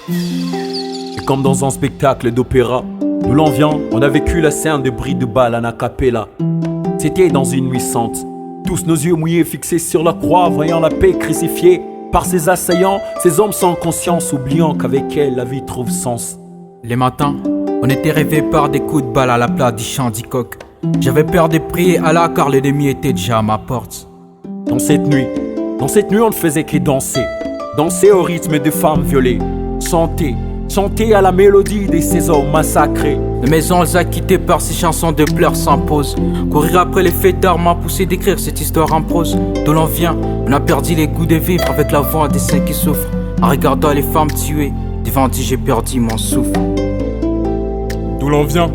Et comme dans un spectacle d'opéra, d'où l'on vient, on a vécu la scène de bris de balles en a cappella. C'était dans une nuit sainte, tous nos yeux mouillés fixés sur la croix, voyant la paix crucifiée par ses assaillants, ces hommes sans conscience, oubliant qu'avec elle la vie trouve sens. Les matins, on était rêvés par des coups de balle à la place du chant d'Icoq. J'avais peur de prier Allah car l'ennemi était déjà à ma porte. Dans cette nuit, on ne faisait que danser, danser au rythme de femmes violées, chanter à la mélodie de ces hommes massacrés. Les maisons les a quittés par ces chansons de pleurs sans pause. Courir après les fêtards m'a poussé d'écrire cette histoire en prose. D'où l'on vient, on a perdu les goûts de vivre avec la voix des saints qui souffrent. En regardant les femmes tuées, devant Dieu j'ai perdu mon souffle. D'où l'on vient,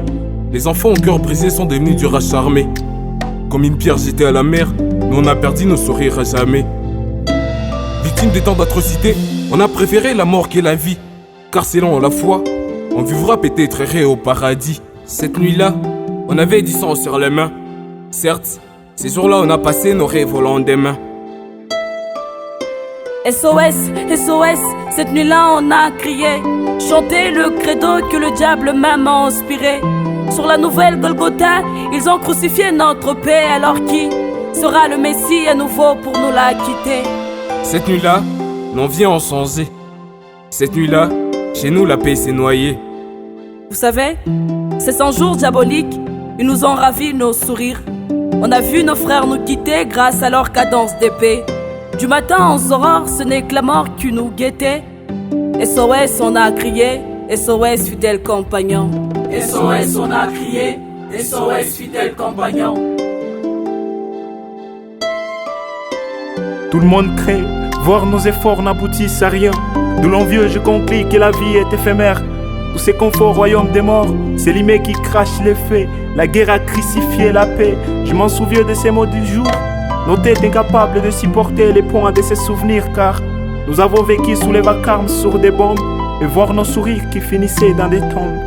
les enfants au cœur brisé sont devenus du rage armé. Comme une pierre jetée à la mer, nous on a perdu nos sourires à jamais. Victime de tant d'atrocités, on a préféré la mort que la vie. Car selon la foi, on vivra peut-être errer au paradis. Cette nuit-là, on avait du sang sur les mains. Certes, ces jours-là on a passé nos rêves au lendemain. SOS, SOS, cette nuit-là on a crié, chanté le credo que le diable même a inspiré. Sur la nouvelle Golgotha, ils ont crucifié notre paix. Alors qui sera le Messie à nouveau pour nous la quitter? Cette nuit-là, l'on vient en changer. Cette nuit-là, chez nous la paix s'est noyée. Vous savez, ces 100 jours diaboliques, ils nous ont ravi nos sourires. On a vu nos frères nous quitter grâce à leur cadence d'épée. Du matin aux aurores, ce n'est que la mort qui nous guettait. SOS, on a crié, SOS, fidèle compagnon. SOS, on a crié, SOS, fidèle compagnon. Tout le monde craint, voir nos efforts n'aboutissent à rien. De l'envieux, je conclus que la vie est éphémère. Tous ces conforts, royaume des morts, c'est l'imé qui crache les faits. La guerre a crucifié la paix. Je m'en souviens de ces mots du jour. Nos têtes incapables de supporter les points de ces souvenirs, car nous avons vécu sous les vacarmes sur des bombes et voir nos sourires qui finissaient dans des tombes.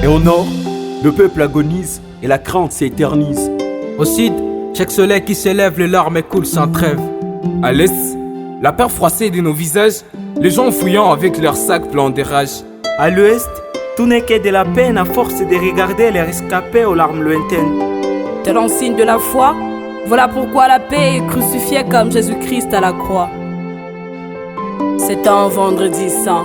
Et au nord, le peuple agonise et la crainte s'éternise. Au sud, chaque soleil qui s'élève, les larmes coulent sans trêve. À l'est, la peur froissée de nos visages, les gens fouillant avec leurs sacs pleins de rage. À l'ouest, tout n'est que de la peine à force de regarder les rescapés aux larmes lointaines. Tel un signe de la foi, voilà pourquoi la paix est crucifiée comme Jésus-Christ à la croix. C'est un vendredi saint.